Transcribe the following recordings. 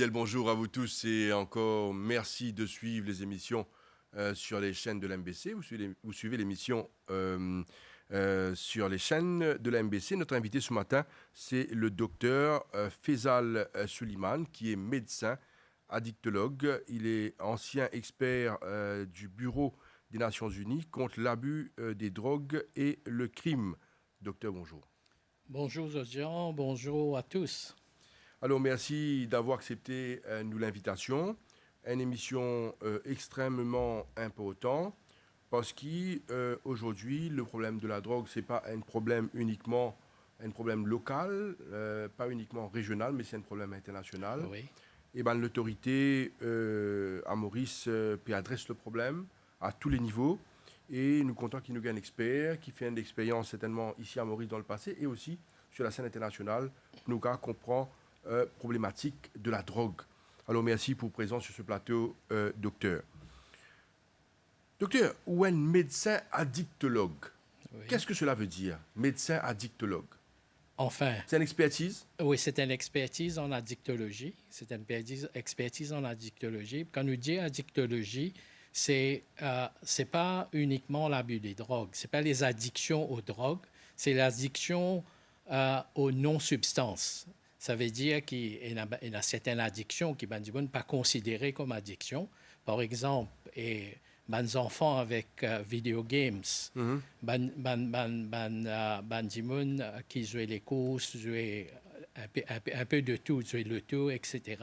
Bien le bonjour à vous tous et encore merci de suivre les émissions sur les chaînes de l'MBC. Vous suivez l'émission sur les chaînes de l'MBC. Notre invité ce matin, c'est le docteur Faisal Suliman, qui est médecin, addictologue. Il est ancien expert du Bureau des Nations Unies contre l'abus des drogues et le crime. Docteur, bonjour. Bonjour Zodian, bonjour à tous. Alors, merci d'avoir accepté nous l'invitation. Une émission extrêmement importante parce qu'aujourd'hui, le problème de la drogue, ce n'est pas un problème uniquement un problème local, pas uniquement régional, mais c'est un problème international. Oui, Et ben, l'autorité à Maurice puis adresse le problème à tous les niveaux. Et nous comptons qu'il nous gagne un expert qui fait une expérience certainement ici à Maurice dans le passé et aussi sur la scène internationale, nous comprend problématique de la drogue. Alors merci pour présence sur ce plateau, docteur. Docteur, ou un médecin addictologue, oui. qu'est-ce que cela veut dire, médecin addictologue? Enfin, C'est une expertise? oui, c'est une expertise en addictologie. C'est une expertise en addictologie. Quand nous dit addictologie, c'est pas uniquement l'abus des drogues. C'est pas les addictions aux drogues. C'est l'addiction aux non-substances. Ça veut dire qu'il y a certaines addictions qui ne pas considérées comme addiction. Par exemple, les enfants avec video games, Mhm. qui jouent les courses, jouent un peu de tout, jouer le tout, etc.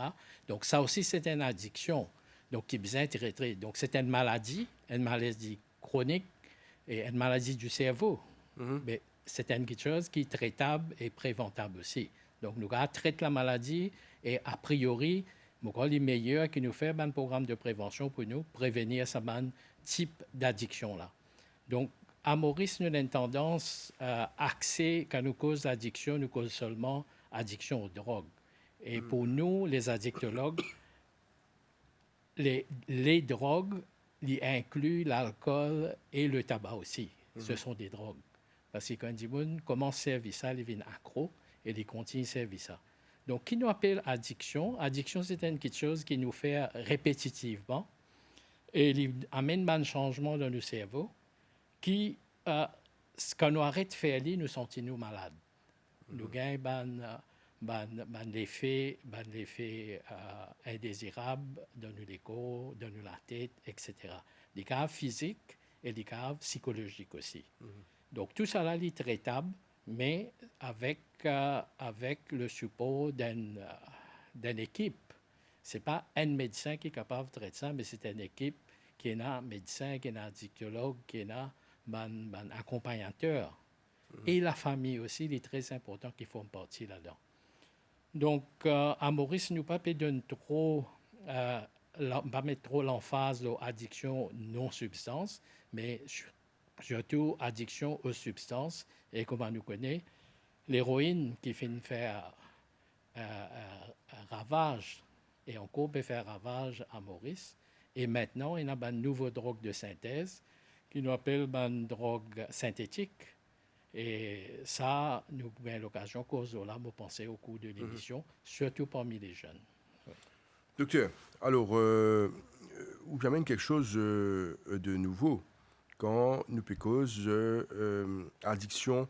Donc ça aussi, c'est une addiction. Donc qui est bien traitée. Donc c'est une maladie chronique et une maladie du cerveau. Mhm. Mais c'est quelque chose qui est traitable et préventable aussi. Donc, nous traitons la maladie et a priori, les meilleurs qui nous fait un programme de prévention pour nous prévenir ce type d'addiction-là. Donc, à Maurice, nous avons une tendance à axer, quand nous cause l'addiction, nous cause seulement addiction aux drogues. Et pour nous, les addictologues, les drogues, ils incluent l'alcool et le tabac aussi. Ce sont des drogues. Parce que quand ils commencent à servir ça, ils viennent accro et ils continuent à servir ça. Donc, qui nous appelle addiction? Addiction, c'est quelque chose qui nous fait répétitivement et il amène un changement dans le cerveau qui, quand nous arrêtons de faire, nous sentons-nous malades. Nous gagnons l'effet indésirable dans les corps, dans la tête, etc. Les cas physiques et les cas psychologiques aussi. Donc, tout ça là est traitable, mais avec le support d'une équipe. Ce n'est pas un médecin qui est capable de traiter ça, mais c'est une équipe qui est un médecin, qui est un addictologue, qui est un accompagnateur. Et la famille aussi, il est très important qu'ils font partie là-dedans. Donc, à Maurice, nous ne pas donner trop, pas mettre trop l'emphase sur l'addiction non-substance, mais surtout addiction aux substances. Et comme on nous connaît, l'héroïne qui finit faire un ravage, et encore peut faire ravage à Maurice. Et maintenant, il y a une nouvelle drogue de synthèse qui nous appelle une drogue synthétique. Et ça, nous avons l'occasion, cause de là, de penser au cours de l'émission, surtout parmi les jeunes. Oui. Docteur, alors, vous j'amène quelque chose de nouveau quand nous cause addiction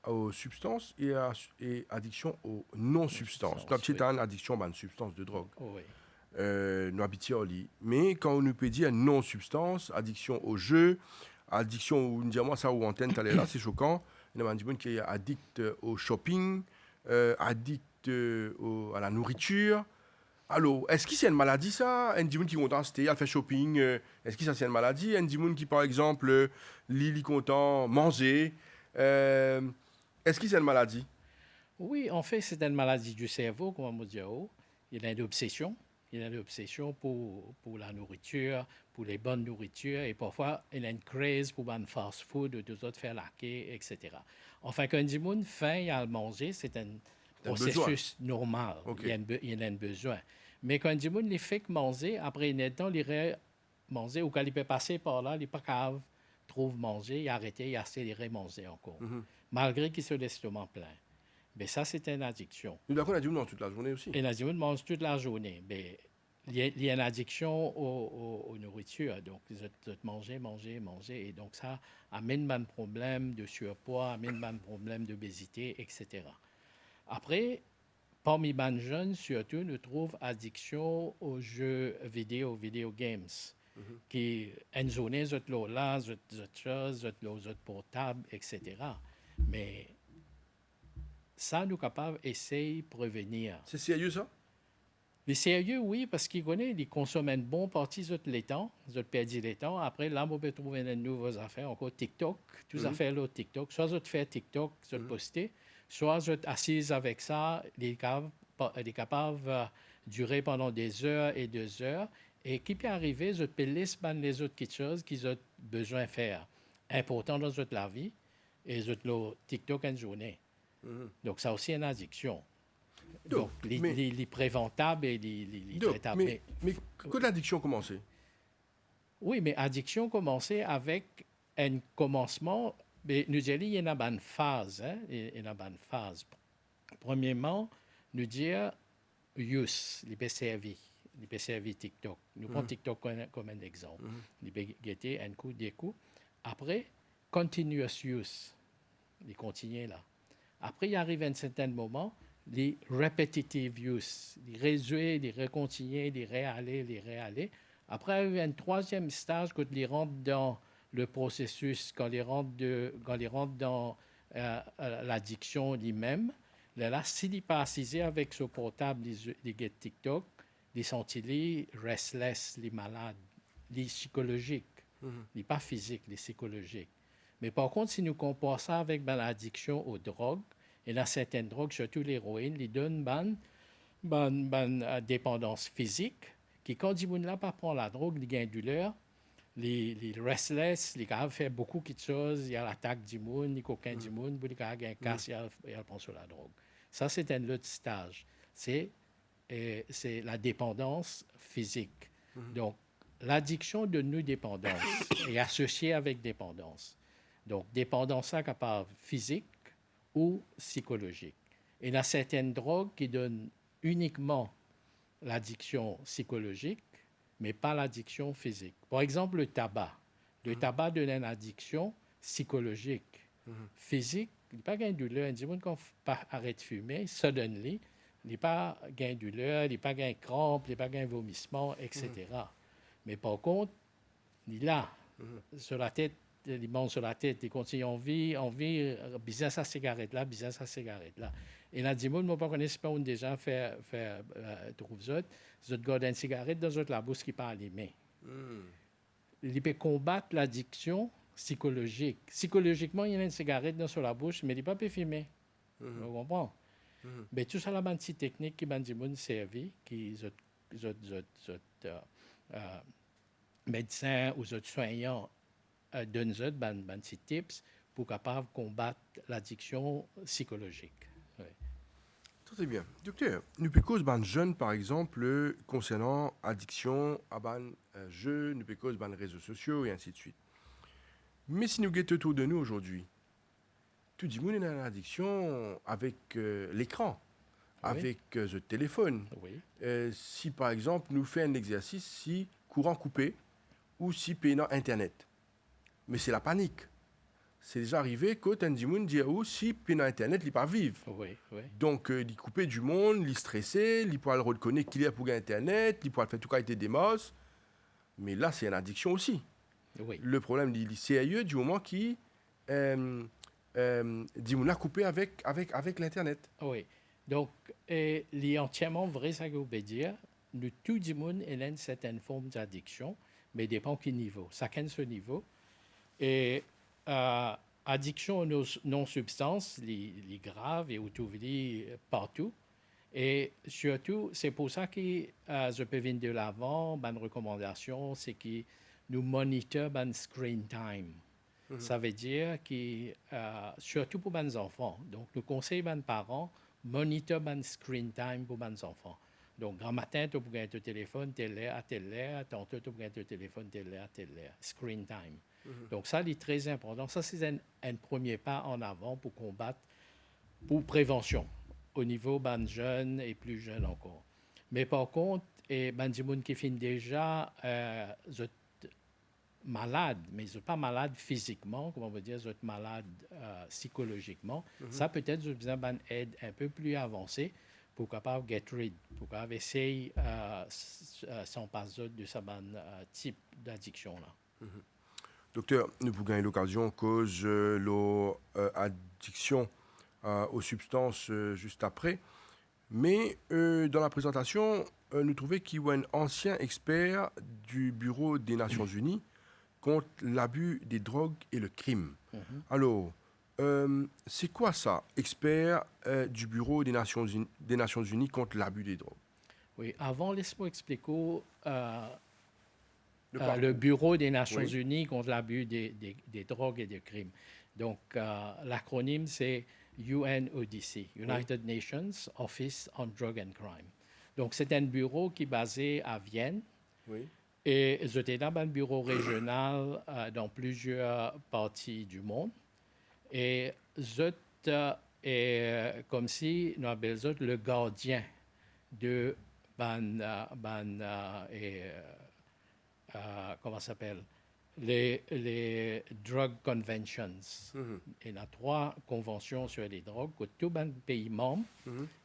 aux substances et addiction aux non-substances. Nous Oui. avons une addiction à une substance de drogue. Oui. Nous habitons au lit. Mais quand on nous peut dire non-substance, addiction au jeu, addiction, ou moi ça ou antenne, là, c'est choquant. Il y a des gens qui sont addicts au shopping, addicts à la nourriture. Alors, est-ce que c'est une maladie ça? Un gens qui est content, c'était, il fait shopping. Est-ce que ça c'est une maladie? Un gens qui, par exemple, est content, manger. Est-ce que c'est une maladie? Oui, en fait, c'est une maladie du cerveau, comme on dit. Il y a une obsession. Il y a une obsession pour la nourriture, pour les bonnes nourritures, et parfois, il y a une craze pour un fast-food, ou deux autres faire laquer, etc. Enfin, quand du monde faim à manger, c'est un C'est un besoin. processus normal. Ok. Il y a un besoin. Mais quand du monde les fait que manger, après un temps, il irait manger, ou quand il peut passer par là, il n'est pas capable trouve manger, il a arrêté, il a accéléré manger encore, malgré qu'il se l'estomac plein. Mais ça, c'est une addiction. Nous, d'accord, on a dit non toute la journée aussi. Et l'addiction mange toute la journée. Mais il y a une addiction aux nourritures. Donc, ils ont manger, manger, manger. Et donc, ça amène un problème de surpoids, amène un problème d'obésité, etc. Après, parmi les jeunes, surtout, nous trouvons addiction aux jeux vidéo, video games, qui une journée, zot là, zot choses, zot portable, etc. Mais ça, nous sommes capables d'essayer de prévenir. C'est sérieux ça? Mais sérieux, oui, parce qu'ils connaissent, ils consomment une bonne partie de les temps, ils perdent les temps. Après, là, on peut trouver de nouvelles affaires, encore TikTok, toutes les affaires-là, TikTok. Soit ils font TikTok, ils poster, soit ils assise avec ça, ils sont capables de durer pendant des heures et des heures. Et qui peut arriver, ils peuvent laisser les autres petites choses qu'ils ont besoin de faire, important dans la vie, et ils ont TikTok une journée. Donc, ça aussi une addiction. Donc, les préventables et les traitables. Mais quand l'addiction commençait? Oui, mais addiction commençait avec un commencement. Mais nous disons, il y a une phase. Hein? Il y a une phase. Premièrement, nous dire use, les PCRV, les PCRV TikTok. Nous prenons TikTok comme un exemple. Les PCRV, un coup, des coups. Après, continuous use. Les continuer là. Après, il arrive un certain moment, les repetitive use, les réjouir, les recontinuer, les réaller. Après, il y a un troisième stage quand ils rentrent dans le processus, quand ils rentrent dans l'addiction lui-même. Là, s'il n'est pas assisé avec ce portable, les get TikTok, les sont-ils restless, les malades, les psychologiques, les pas physiques, les psychologiques. Mais par contre, si nous comparons ça avec l'addiction aux drogues, et dans certaines drogues, surtout l'héroïne, ils donnent une dépendance physique, qui quand ils ne pas prendre la drogue, ils gagnent douleur, les restless, les gars font beaucoup de choses, il y a l'attaque du monde, il coquin du monde, les gars gagnent casse, ils prennent sur la drogue. Ça, c'est un autre stage. C'est la dépendance physique. Donc, l'addiction de nous dépendance est associée avec dépendance. Donc, dépendance à capable physique ou psychologique. Et il y a certaines drogues qui donnent uniquement l'addiction psychologique, mais pas l'addiction physique. Par exemple, le tabac. Le tabac donne une addiction psychologique. Physique, il n'y a pas gain de douleur. Il dit qu'on arrête de fumer, suddenly, il n'y a pas gain de douleur, il n'y a pas gain de crampes, il n'y a pas gain de vomissement, etc. Mais par contre, il est là, sur la tête, il monte sur la tête, il continue en vie, business à cigarette là. Et là, dis-moi, je ne connais pas où déjà trouve ça. Ils gardent une cigarette dans la bouche qui n'est pas allumée. Il peut combattre l'addiction psychologique. Psychologiquement, il y a une cigarette dans la bouche, mais il ne peut pas fumer. Vous comprenez? Mais tout ça, là, c'est une petite technique qui m'a servi, qui médecins ou soignants donnent des petits tips pour capable combattre l'addiction psychologique. Oui. Très bien. Docteur, nous pouvons causer des jeunes, par exemple, concernant addiction à des jeux, nous pouvons causer des réseaux sociaux et ainsi de suite. Mais si nous guettons autour de nous aujourd'hui, tout le monde a une addiction avec l'écran, avec le téléphone. Oui. Si, par exemple, nous faisons un exercice, si courant coupé ou si payant Internet. Mais c'est la panique. C'est déjà arrivé que Tendimoun dit si payant Internet, il ne peut pas vivre. Oui. Donc, il est coupé du monde, il est stressé, il peut le reconnaître qu'il est pour Internet, il peut faire tout qualité des mosses. Mais là, c'est une addiction aussi. Oui. Le problème, il est sérieux du moment qu'il l'a coupé avec l'Internet. Oui. Donc, il est entièrement vrai, ça que vous pouvez dire. Nous, tout le monde a une certaine forme d'addiction, mais il dépend quel niveau. Chacun ce niveau. Et addiction aux non-substances, les graves et autour partout. Et surtout, c'est pour ça que je peux venir de l'avant, une recommandation, c'est que nous monitorons le screen time. Ça veut dire que, surtout pour les enfants, donc nous conseillons aux parents monitor le screen time pour les enfants. Donc, grand matin, tu peux gagner ton téléphone, telle heure, tantôt, tu peux gagner ton téléphone, telle heure, screen time. Donc, ça, c'est très important. Ça, c'est un premier pas en avant pour combattre pour prévention, au niveau ban jeunes et plus jeunes encore. Mais par contre, et ban di moun qui fin déjà zot malade, mais ils sont pas malades physiquement, comment on veut dire, ils sont malades psychologiquement. Ça peut-être ils ont besoin d'une aide un peu plus avancée pour capable get rid, pour capable essayer sans passer de ce type d'addiction là. Docteur, nous pouvons gagner l'occasion cause l'addiction aux substances juste après. Mais dans la présentation, nous trouvons qu'il y a un ancien expert du Bureau des Nations Unies contre l'abus des drogues et le crime. Alors, c'est quoi ça, expert du Bureau des Nations Unies contre l'abus des drogues? Oui, avant, laisse-moi expliquer le Bureau des Nations Unies contre l'abus des drogues et des crimes. Donc, l'acronyme, c'est UNODC, United Nations Office on Drug and Crime. Donc, c'est un bureau qui est basé à Vienne. Oui. Et c'était un bureau régional dans plusieurs parties du monde. Et est comme si nous appelions le gardien de comment ça s'appelle, les Drug Conventions. Il y a 3 conventions sur les drogues que tous les pays membres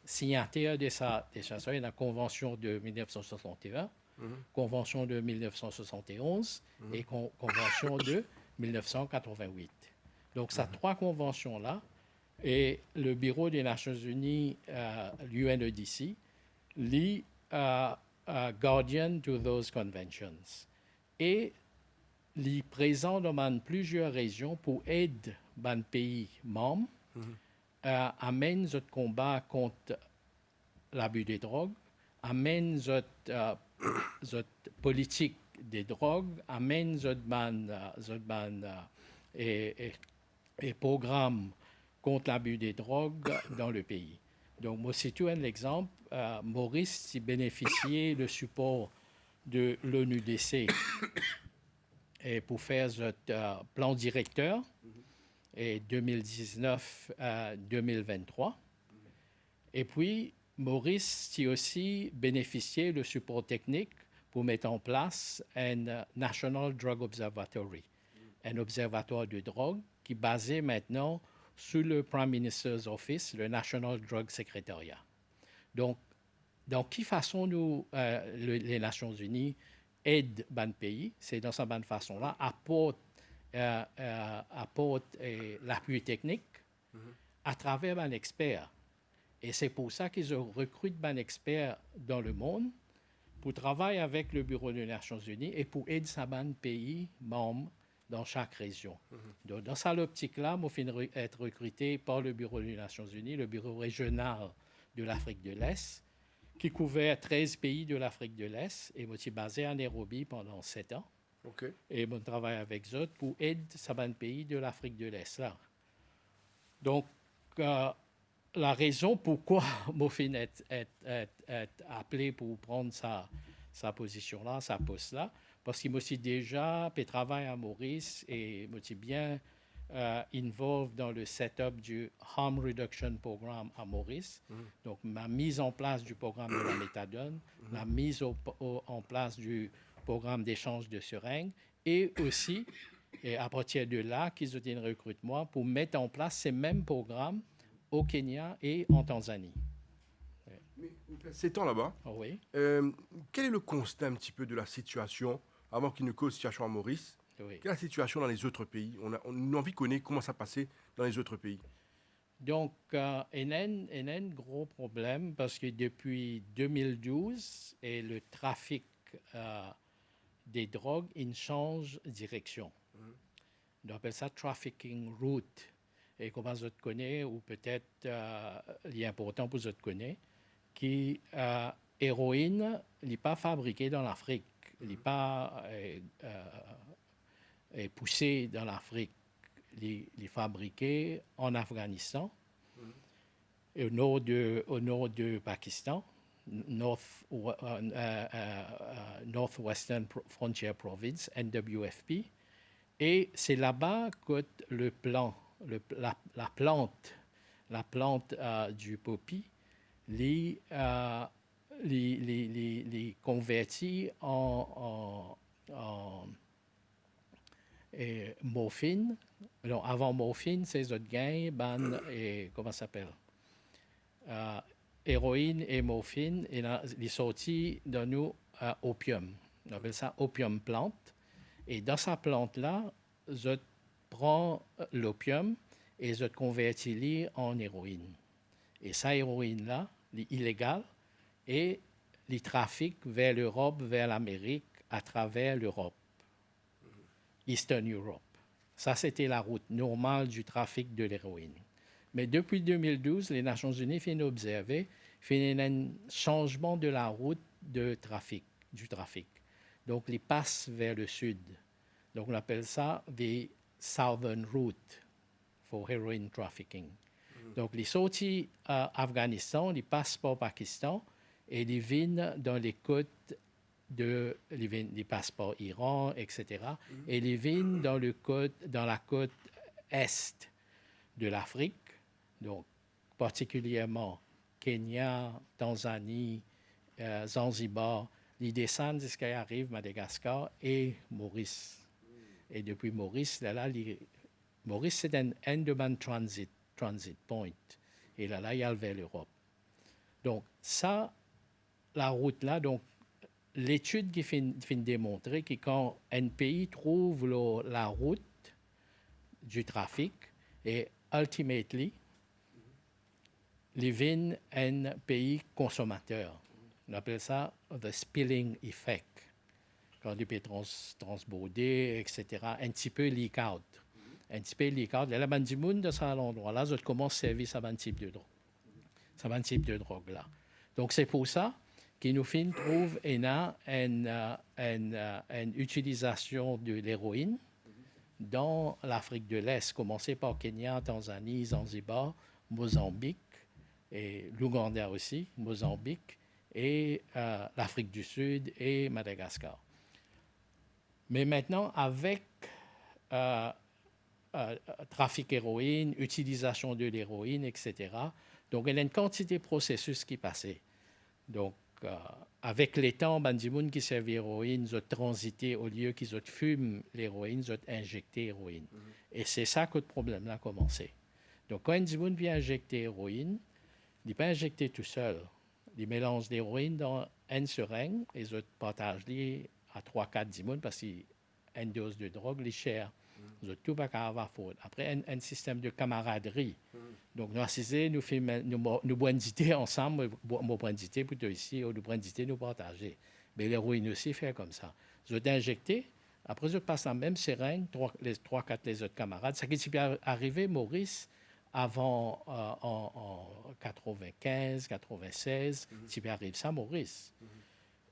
signataires de ça. Il y a la convention de 1961, convention de 1971 et convention de 1988. Donc, ces 3 conventions-là, et le Bureau des Nations Unies, l'UNODC, lit guardian to those conventions. Et il est présent dans plusieurs régions pour aider les pays membres à mener notre combat contre l'abus des drogues, à mener notre politique des drogues, à mener notre et programme contre l'abus des drogues dans le pays. Donc, moi, c'est tout un exemple. Maurice bénéficiait du support de l'ONUDC et pour faire notre plan directeur et 2019-2023. Et puis, Maurice a aussi bénéficié du support technique pour mettre en place un National Drug Observatory, un observatoire de drogue qui est basé maintenant sous le Prime Minister's Office, le National Drug Secretariat. Donc, dans quelle façon nous, les Nations Unies aident les pays, c'est dans cette bonne façon-là, apportent l'appui technique à travers un expert. Et c'est pour ça qu'ils recrutent des experts dans le monde pour travailler avec le Bureau des Nations Unies et pour aider ces pays membres dans chaque région. Donc, dans cette optique-là, moi, je vais être recruté par le Bureau des Nations Unies, le Bureau régional de l'Afrique de l'Est, qui couvert 13 pays de l'Afrique de l'Est. Et moi, je suis basé à Nairobi pendant 7 ans. Okay. Et je travaille avec eux pour aider ces pays de l'Afrique de l'Est. Là. Donc, la raison pourquoi Mofin est appelé pour prendre sa position-là, sa poste-là, parce qu'il m'a aussi déjà fait travail à Maurice et m'a aussi bien involved dans le setup du Harm Reduction Programme à Maurice. Donc, ma mise en place du programme de la méthadone, la mise en place du programme d'échange de seringues et aussi, et à partir de là, qu'ils ont recruté moi pour mettre en place ces mêmes programmes au Kenya et en Tanzanie. Mais 7 ans là-bas, oui. Quel est le constat un petit peu de la situation, avant qu'il ne cause situation à Maurice? Oui. Quelle est la situation dans les autres pays? On a envie de connaître comment ça passait dans les autres pays. Donc, il y a un gros problème parce que depuis 2012, et le trafic des drogues, il change de direction. On appelle ça trafficking route. Et comment vous connaissez, ou peut-être il est important pour vous connaître, qui héroïne n'est pas fabriquée dans l'Afrique, il n'est pas poussé dans l'Afrique, il est fabriqué en Afghanistan, et au nord de Pakistan, Northwestern Frontier Province, NWFP, et c'est là-bas que la plante la plante du poppy, les convertit en morphine. Non, avant morphine, c'est autres gains, et comment ça s'appelle? Euh, Héroïne et morphine, et là, les sorties de nous opium. On appelle ça opium plante. Et dans sa plante-là, je prends l'opium et je convertis en héroïne. Et sa héroïne-là, illégale, et les trafics vers l'Europe, vers l'Amérique, à travers l'Europe, Eastern Europe. Ça, c'était la route normale du trafic de l'héroïne. Mais depuis 2012, les Nations Unies viennent observer un changement de la route de trafic, du trafic. Donc, les passes vers le sud. Donc, on appelle ça des Southern Route for Heroin Trafficking. Donc, les sorties Afghanistan, les passent par Pakistan et les viennent dans les côtes les passeports Iran, etc. Et les viennent dans la côte est de l'Afrique, donc particulièrement Kenya, Tanzanie, Zanzibar, ils descendent jusqu'à y arrivent Madagascar et Maurice. Et depuis Maurice, Maurice, c'est un Andaman transit point. Et là, il y a vers l'Europe. Donc, ça, la route là, donc, l'étude qui fait démontrer que quand un pays trouve la route du trafic, et ultimately, les vignes un pays consommateur. On appelle ça the spilling effect. Quand il peut transborder, etc., un petit peu leak out. Un petit peu leak out. La bandimoun de cet endroit-là, je commence à servir ce type de drogue. Ce type de drogue-là. Donc, c'est pour ça qu'il nous trouve une utilisation de l'héroïne dans l'Afrique de l'Est, commencé par Kenya, Tanzanie, Zanzibar, Mozambique, et l'Ouganda aussi, Mozambique, et l'Afrique du Sud et Madagascar. Mais maintenant, avec trafic héroïne, utilisation de l'héroïne, etc., donc il y a une quantité de processus qui passaient. Donc, avec les temps, bandimoun qui servent l'héroïne, ils ont transité au lieu qu'ils ont fument l'héroïne, ils ont injecté l'héroïne. Et c'est ça que le problème a commencé. Donc, quand un bandimoun vient injecter l'héroïne, il n'est pas injecté tout seul. Il mélange l'héroïne dans une seringue et ils partagent à 3-4 bandimoun parce qu'une dose de drogue, les chers. Ils ont tout pas qu'à avoir faute. Après, un système de camaraderie. Donc, nous assisons, nous branditer ensemble, nous branditer plutôt ici, ou nous branditer, nous partager. Mais l'héroïne aussi fait comme ça. Ils ont injecté, après, ils passent la même seringue, 3-4 les autres camarades. Ça qui s'est arrivé, Maurice, avant, en 95, 96, c'est arrivé ça, Maurice.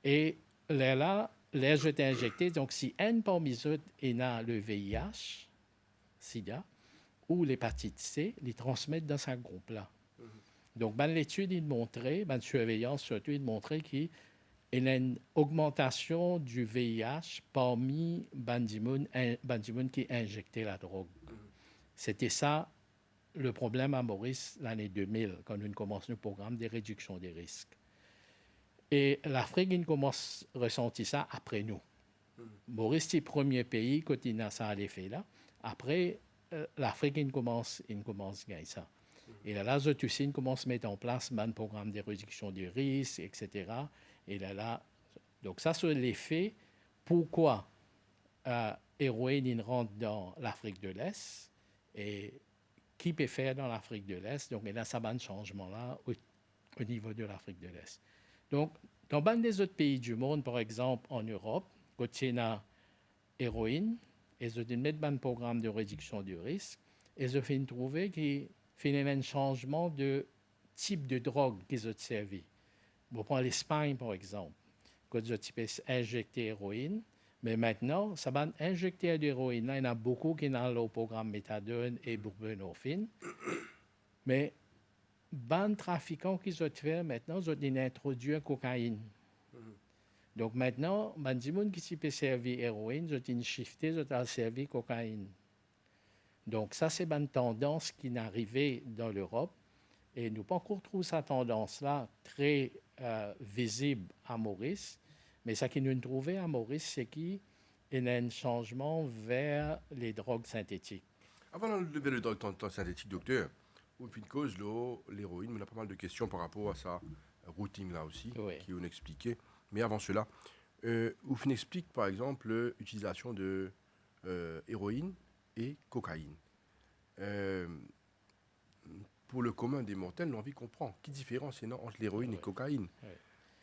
Et là, les ont injectés. Donc, si un parmi eux est dans le VIH, SIDA, ou l'hépatite C, les transmettent dans ce groupe-là. Donc, l'étude, il montrait, la surveillance surtout, il montrait qu'il y a une augmentation du VIH parmi bandimoun qui injectaient la drogue. C'était ça le problème à Maurice l'année 2000, quand nous commençons le programme de réduction des risques. Et l'Afrique, il commence à ressentir ça après nous. Maurice, c'est le premier pays quand il a ça à l'effet là. Après, l'Afrique, il commence à gagner ça. Et là, les autres aussi, ils commencent à mettre en place un programme de réduction des risques, etc. Et donc ça, c'est l'effet. Pourquoi héroïne, il rentre dans l'Afrique de l'Est et qui peut faire dans l'Afrique de l'Est. Donc, il y a ça, un changement-là au niveau de l'Afrique de l'Est. Donc, dans bien des autres pays du monde, par exemple en Europe, quand il y a héroïne, ils ont mis un programme de réduction du risque, et ils ont trouvé qu'il y a un changement de type de drogue qu'ils ont servi. On prend l'Espagne, par exemple, quand ils ont injecté l'héroïne, mais maintenant, ça va injecter de l'héroïne. Là, il y en a beaucoup qui ont le programme méthadone et buprenorphine. Mais les trafiquants qu'ils ont fait, maintenant, ils ont introduit la cocaïne. Donc maintenant, les gens qui peuvent servir l'héroïne, ils ont shifté, ils ont servi la cocaïne. Donc ça, c'est une tendance qui est arrivée dans l'Europe. Et nous pas encore trouvé cette tendance-là très visible à Maurice, mais ce qui nous trouvait à Maurice, c'est qu'il y a un changement vers les drogues synthétiques. Avant de lever le drogue synthétique, docteur, au fin de cause, l'héroïne, on a pas mal de questions par rapport à sa routine là aussi, Oui. qui on expliquait. Mais avant cela, Oufin explique par exemple l'utilisation de héroïne et cocaïne. Pour le commun des mortels, l'envie comprend. Quelle différence il y a entre l'héroïne et cocaïne?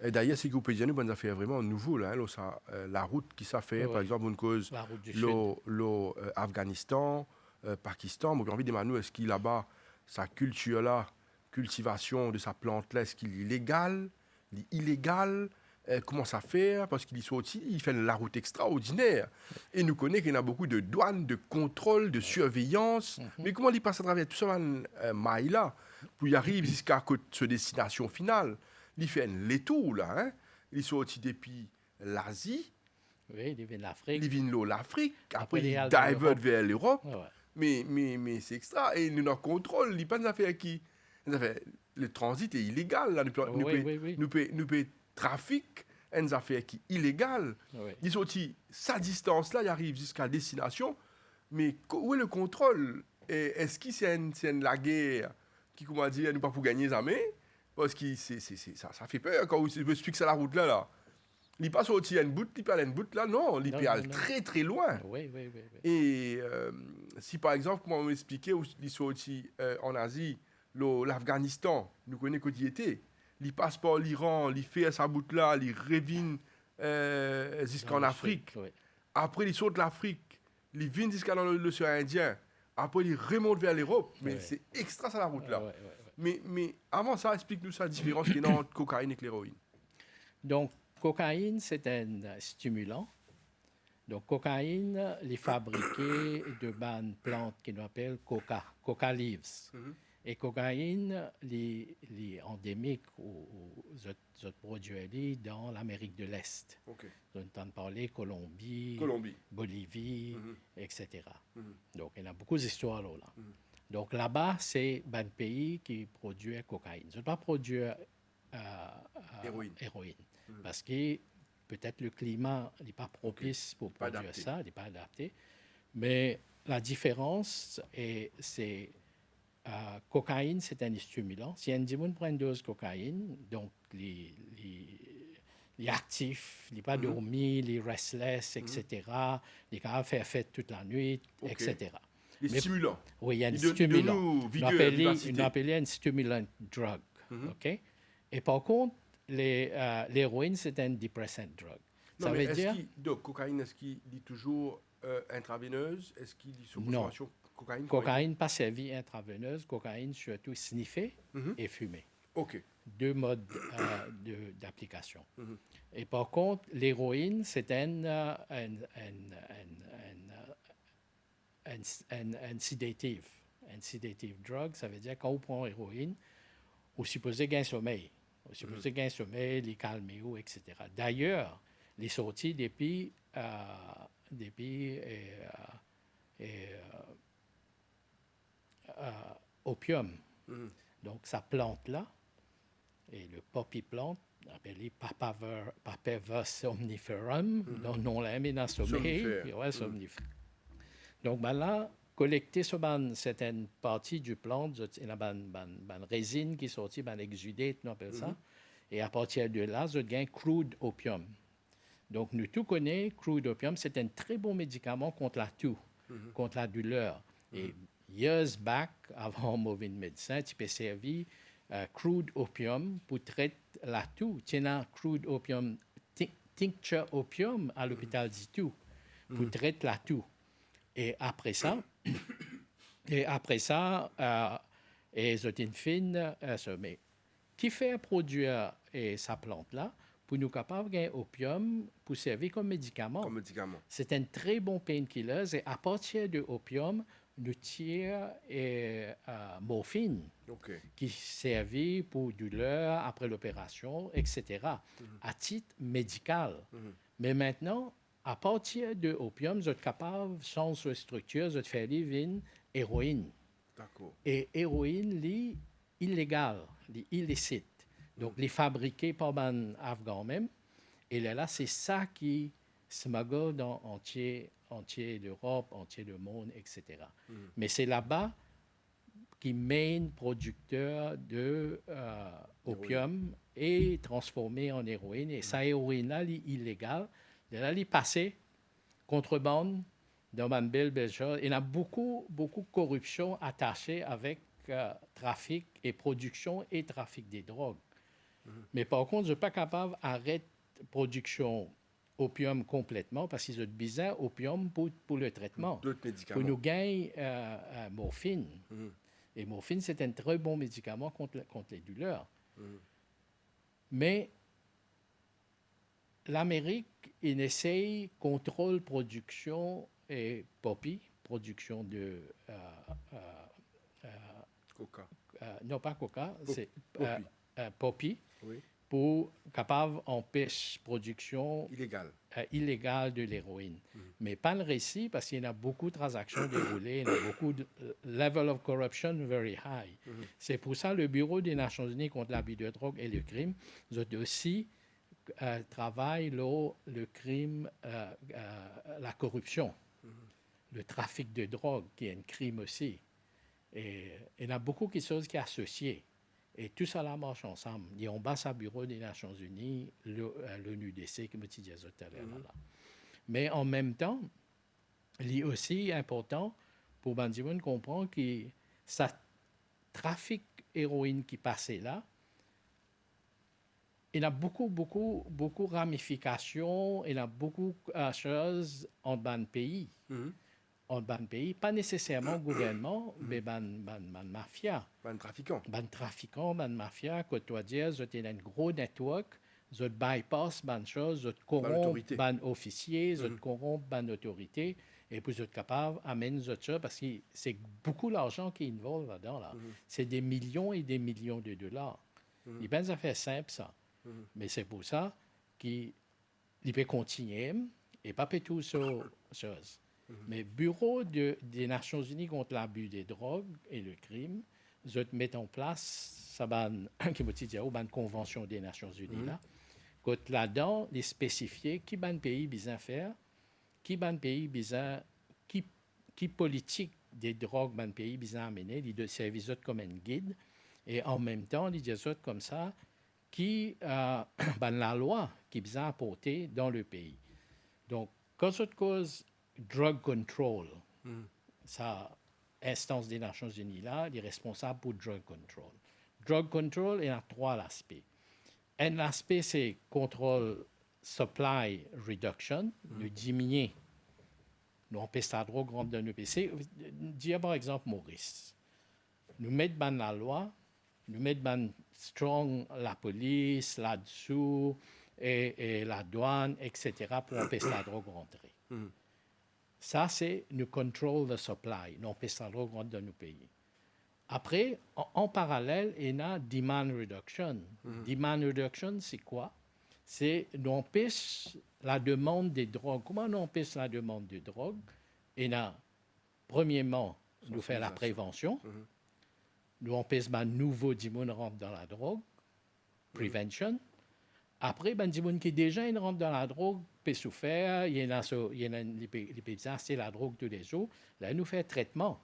Et d'ailleurs, c'est que vous pouvez dire, nous, bonnes affaires vraiment nouveau, là, hein, ça, la route qui s'est fait, par exemple, une cause, La route du Sud. Afghanistan, Pakistan, moi j'ai envie de demander, est-ce qu'il là-bas, sa culture-là, cultivation de sa plante-là, est-ce qu'il est légal, illégal, comment ça fait? Parce qu'il y sorti, il fait la route extraordinaire. Et nous connaît qu'il y a beaucoup de douanes, de contrôle, de surveillance. Mais comment il passe à travers tout ça, maille-là, pour y arriver jusqu'à sa destination finale? Il fait les tours, là. Hein? Il est sorti depuis l'Asie, Oui, il vient de l'Afrique. il vient de l'Afrique, après il il est divert vers l'Europe. Ouais. Mais c'est extra. Et nous, notre contrôle, il n'y a pas d'affaire qui. Le transit est illégal. Là. Nous payons trafic, une affaire qui est illégale. Oui. Il sorti sa distance, là, il arrive jusqu'à la destination. Mais où est le contrôle? Et est-ce que c'est la guerre qui, comment dire, nous pas pour gagner jamais? Parce que ça fait peur quand vous expliquez ça la route là. Il passe au une bout, il parle une bout là, non, il peut aller très très loin. Oui. Et si par exemple, comment on m'expliquait, il soit aussi en Asie, l'Afghanistan, nous connaissons qu'il y était. Il passe par l'Iran, il fait sa bout là, il revient jusqu'en Afrique. Oui. Après, il sort de l'Afrique, il vient jusqu'à l'océan Indien. Après, il remonte vers l'Europe. Mais c'est extra ça la route là. Mais avant ça, explique-nous la différence qu'il y a entre cocaïne et l'héroïne. Donc, cocaïne, c'est un stimulant. Donc, cocaïne est fabriquée de bandes plantes qui nous appellent coca leaves. Et cocaïne est endémique aux autres produits dans l'Amérique de l'Est. On entend parler Colombie, Bolivie, etc. Donc, il y a beaucoup d'histoires là. Donc, là-bas, c'est un pays qui produit cocaïne. Ça ne doit pas produire héroïne. Parce que peut-être le climat n'est pas propice pour produire ça, il n'est pas adapté. Mais la différence, c'est cocaïne, c'est un stimulant. Si un individu prend une dose de cocaïne, donc les actifs, il n'est pas dormi, les restless, etc., il va faire fête toute la nuit, etc. Les stimulants. Oui, il y a un stimulant. On appelle un stimulant drug. OK? Et par contre, l'héroïne, c'est un depressant drug. Ça veut dire... Donc, cocaïne, est-ce qu'il est toujours intraveineuse? Est-ce qu'il est sous consommation cocaïne? Cocaïne, pas servie intraveineuse. Cocaïne, surtout sniffée et fumée. OK. Deux modes d'application. Et par contre, l'héroïne, c'est un sédative. Un sédative drug, ça veut dire quand on prend l'héroïne, on suppose gagner sommeil. On suppose gagner sommeil, les calmer, etc. D'ailleurs, les sorties depuis opium. Donc, sa plante-là, et le poppy plant, appelé Papaver somniferum, dont on l'a mis dans le sommeil. Somnifère. Donc, là, collecter certaines parties du plant, il y a une résine qui est sortie, une exudate, on appelle ça. Et à partir de là, je gagne crude opium. Donc, nous tous connaissons crude opium, c'est un très bon médicament contre la toux, contre la douleur. Et years back, avant mauvais médecin, tu peux servir crude opium pour traiter la toux. Tu as crude opium, tincture opium à l'hôpital d'Itou pour traiter la toux. Et après ça, zotine mais qui fait produire sa plante-là pour nous capables de gagner opium pour servir comme médicament. C'est un très bon painkiller et à partir de l'opium, nous tirons morphine qui servit pour douleur après l'opération, etc., à titre médical. Mais maintenant, à partir de l'opium, vous êtes capable de changer de structure, vous êtes faire une héroïne. D'accord. Et héroïne, illégales, les illicites. Donc, les fabriqués par les Afghans même. Et là, c'est ça qui smuggle dans entier l'Europe, entier le monde, etc. Mais c'est là-bas qui main producteur de opium est transformé en héroïne. Et cette héroïne-là, elle est illégale. Là, elle est passée contrebande dans Manbel, Belgique. Il y a beaucoup de corruption attachée avec trafic et production et trafic des drogues. Mais par contre, je ne suis pas capable d'arrêter la production opium complètement parce qu'ils ont besoin d'opium pour le traitement. D'autres médicaments. Pour nous gagner morphine. Et morphine, c'est un très bon médicament contre les douleurs. Mais l'Amérique, il essaye contrôle production et poppy, production de Coca. non pas coca, c'est Poppy. poppy, Oui. pour capable empêcher production Illégal. de l'héroïne. Mais pas le récit parce qu'il y a beaucoup de transactions déroulées, il y a beaucoup de level of corruption very high. C'est pour ça le Bureau des Nations Unies contre l'abus de drogue et le crime ont aussi travaille le crime, la corruption, le trafic de drogue, qui est un crime aussi. Et il y a beaucoup de choses qui sont associées. Et tout ça là marche ensemble. Il y a un bas à bureau des Nations Unies, l'ONUDC, comme tu disais tout à l'heure. Mais en même temps, il est aussi important pour Bandimoun comprendre que ça trafic héroïne qui passait là, il y a beaucoup de ramifications, il y a beaucoup de choses en ban pays. En ban pays, pas nécessairement gouvernement, mais ban mafia. Ban trafiquant. Ban trafiquant, ban mafia, que toi dire, vous avez un gros network, vous bypass ban choses, vous corrompent ban officier, vous corrompent ban autorité, et puis vous êtes capable d'amener ça, parce que c'est beaucoup d'argent qui est involve là-dedans. Là. C'est des millions et des millions de dollars. Il y a des affaires simples, ça. Mais c'est pour ça qu'il peut continuer et pas tout sur chose. Mais Bureau des Nations Unies contre l'abus des drogues et le crime, je met en place ça une convention des Nations Unies là. Quand là-dedans, les spécifier qui ban pays besoin faire, qui ban pays besoin qui politique des drogues ban pays besoin amener, les deux services comme un guide et en même temps les deux autres comme ça qui ban la loi qui besoin apporter dans le pays. Donc quand cette cause drug control, ça instance des Nations Unies là, il est responsable pour drug control. Drug control, il y a trois aspects. Un aspect, c'est contrôle supply reduction, de diminuer l'empêche la drogue rentre dans le pays. Dis par exemple Maurice. Nous mettons la loi, nous mettons strong la police là-dessous et la douane, etc., pour empêcher la drogue rentrer. Ça, c'est nous control the supply, nous empêche la drogue rentrer dans nos pays. Après, en parallèle, il y a demand reduction. Demand reduction, c'est quoi? C'est nous empêche la demande des drogues. Comment on empêche la demande de drogue? Il y a, premièrement, nous faire la prévention. Nous empêche les nouveaux dimoun rentrent dans la drogue. Prevention. Après, les gens qui déjà rentrent dans la drogue peuvent souffrir. Il y en a les paysans, c'est la drogue tous les jours. Là, nous fait traitement.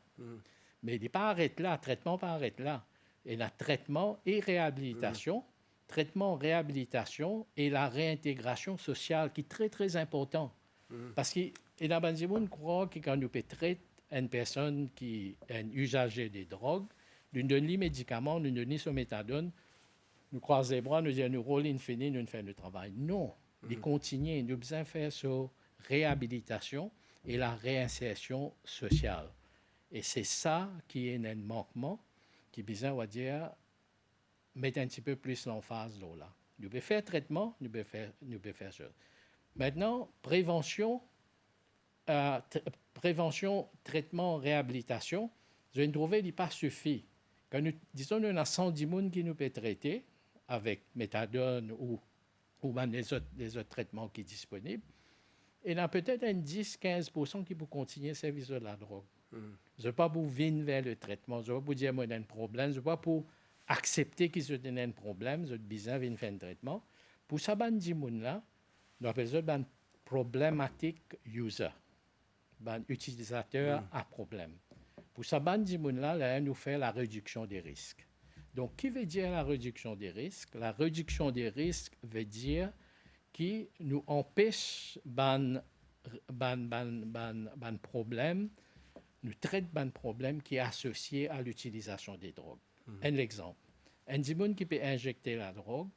Mais il n'est pas arrêté là, traitement pas arrêté là. Il y a traitement et réhabilitation. Traitement, réhabilitation et la réintégration sociale qui est très, très important. Parce qu'il y a des gens qui croient que quand nous traitons une personne qui est un usager des drogues, nous donnons les médicaments, nous donnons son méthadone, nous croisons les bras, nous disons nous roulons fini, nous faisons le travail. Non, nous continuons, nous besoin faire sur réhabilitation et la réinsertion sociale. Et c'est ça qui est un manquement qui besoin, on va dire, mettre un petit peu plus l'emphase là. Nous pouvons faire traitement, nous pouvons faire ça. Maintenant, prévention, traitement, réhabilitation, je vais trouver qu'il pas suffit. Quand nous disons nous avons 110 personnes qui nous peuvent traiter avec méthadone ou les autres traitements qui sont disponibles, et il y a peut-être un 10-15% qui peuvent continuer le service de la drogue. Je ne veux pas pour venir vers le traitement, je ne veux pas pour dire moi j'ai un problème, je ne veux pas pour accepter qu'ils ont un problème, ils ont besoin de faire un traitement. Pour ça, ban di moun là, nous appelons ça ban problématique user, ban utilisateur à problème. Pour ça, ban di moun là, nous fait la réduction des risques. Donc, qui veut dire la réduction des risques? La réduction des risques veut dire qui nous empêche ban problème, nous traite ban problème qui est associé à l'utilisation des drogues. Un exemple. Un dimoun qui peut injecter la drogue,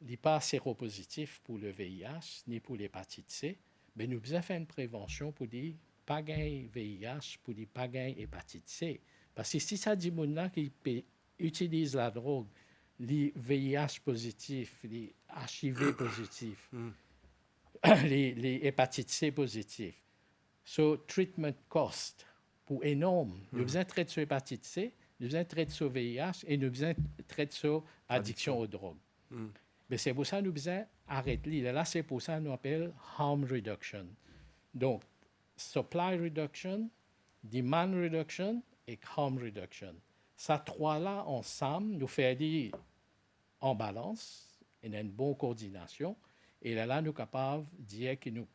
il n'est pas séropositif pour le VIH ni pour l'hépatite C, mais nous devons faire une prévention pour dire pas gagner VIH, pour dire pas gagner hépatite C. Parce que si ça dit là qui utilise la drogue, les VIH positifs, les HIV positifs, les hépatites C positifs, so treatment cost pour énorme. Nous devons traiter sur hépatite C, nous devons traiter sur VIH et nous devons traiter sur addiction aux drogues. Mais c'est pour ça que nous devons arrêter. Là, c'est pour ça que nous appelons harm reduction. Donc, supply reduction, demand reduction et harm reduction. Ces trois-là, ensemble, nous font dire en balance, et une bonne coordination. Et là, nous sommes capables de dire que nous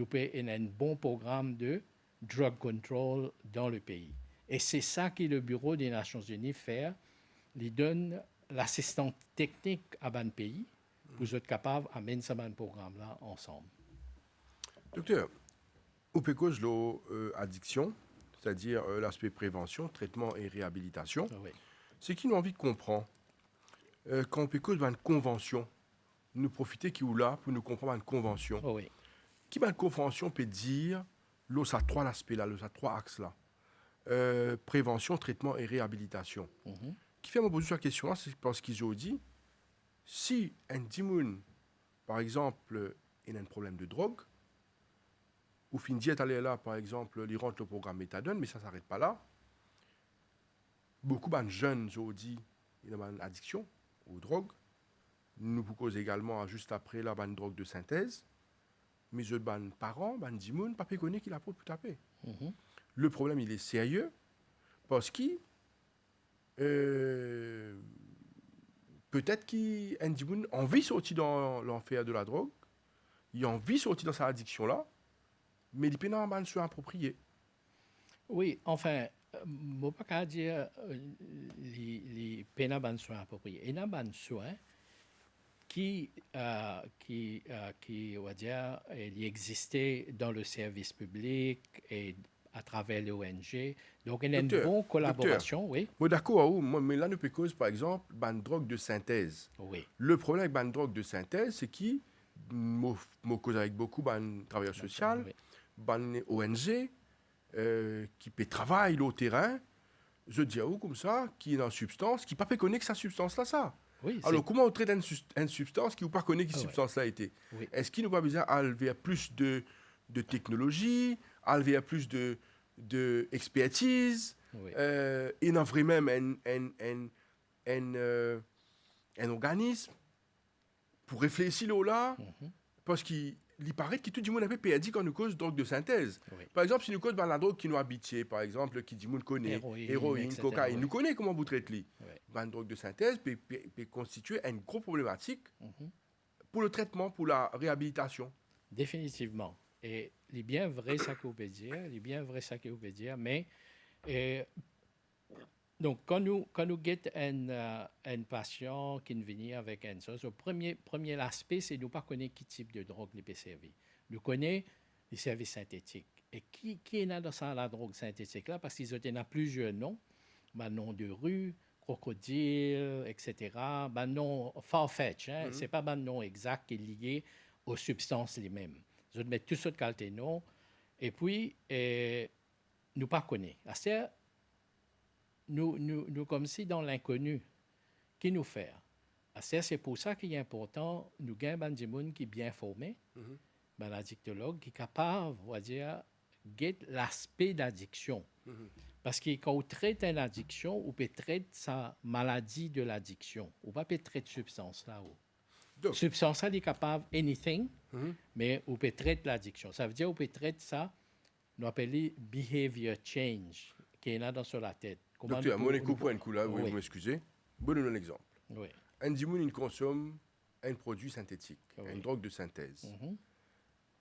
pouvons un bon programme de drug control dans le pays. Et c'est ça que le Bureau des Nations Unies fait. Il donne l'assistance technique à un pays pour être capable d'amener ce programme-là ensemble. Docteur, on peut cause l'addiction, c'est-à-dire l'aspect prévention, traitement et réhabilitation. Oui. C'est qui nous envie de comprendre. Quand on peut cause une convention, nous profiter qui ou là pour nous comprendre une convention. Oui. Qui une convention peut dire, ça a trois aspects là, ça a trois axes là. Prévention, traitement et réhabilitation. Qui fait me poser cette question-là, c'est parce qu'ils ont dit, si un dimoun, par exemple, il a un problème de drogue, ou fin diète aller là, par exemple, il rentre le programme méthadone, mais ça ne s'arrête pas là. Beaucoup de jeunes ont dit, il a une addiction aux drogues. Nous proposons également, juste après, là, une drogue de synthèse. Mais les parents, les dimoun, pas connaît qu'il a pour taper. Le problème, il est sérieux, parce que peut-être qu'un dimoun a envie de sortir dans l'enfer de la drogue, il a envie de sortir dans sa addiction-là, mais il peut pas se approprier. Oui, enfin, je ne peux pas dire les pénales soins appropriés. Il y a des soins qui on va dire, il existait dans le service public et à travers les ONG. Donc, il y a une bonne collaboration, oui. Moi, d'accord, mais là, nous peut cause, par exemple, une drogue de synthèse. Oui. Le problème avec une drogue de synthèse, c'est que, moi, cause avec beaucoup de travailleurs sociaux, des ONG, qui peut travailler au terrain, je dis à vous comme ça, qui est dans une substance, qui ne peut pas connaître que cette substance-là, ça. Oui, alors, comment on traite une substance qui ne pas connaît que cette substance-là a été? Oui. Est-ce qu'il n'a pas besoin d'aller plus de technologie, aller plus d'expertise, et non vraiment un organisme pour réfléchir là, parce qu'il paraît que tout le monde a perdu quand nous cause drogue de synthèse. Oui. Par exemple, si nous cause la drogue qui nous habite, par exemple, qui dit nous connaît, héroïne, cocaïne, nous connaît comment vous traitez. La drogue de synthèse peut constituer une grosse problématique pour le traitement, pour la réhabilitation. Définitivement. Et il est bien vrai ça que vous pouvez dire, mais donc quand nous guettons un patient qui vient avec un chose, le premier aspect, c'est de ne pas connaître quel type de drogue il peut servir. Nous connaissons les services synthétiques. Et qui est là dans la drogue synthétique là? Parce qu'ils ont plusieurs noms. Nom de rue, crocodile, etc. Nom Farfetch, ce n'est pas un nom exact qui est lié aux substances les-mêmes. Je mets tout ça de qualité nom. Et puis, nous pas connaît. C'est nous comme si dans l'inconnu, qui nous fait. C'est pour ça qu'il est important, nous gagnons des gens qui sont bien formés, un addictologue qui est capable, on va dire, de l'aspect d'addiction. Parce que quand on traite une addiction, on peut traiter sa maladie de l'addiction. On ne peut pas traiter de substance là-haut. Donc, substance, elle est capable anything, mais on peut traiter l'addiction. Ça veut dire qu'on peut traiter ça, nous appelons behavior change, qui est là dans la tête. Docteur, mon écoute pour un coup là, vous m'excusez. Bon, donne un exemple. Oui. Un dimoun, il consomme un produit synthétique, une drogue de synthèse.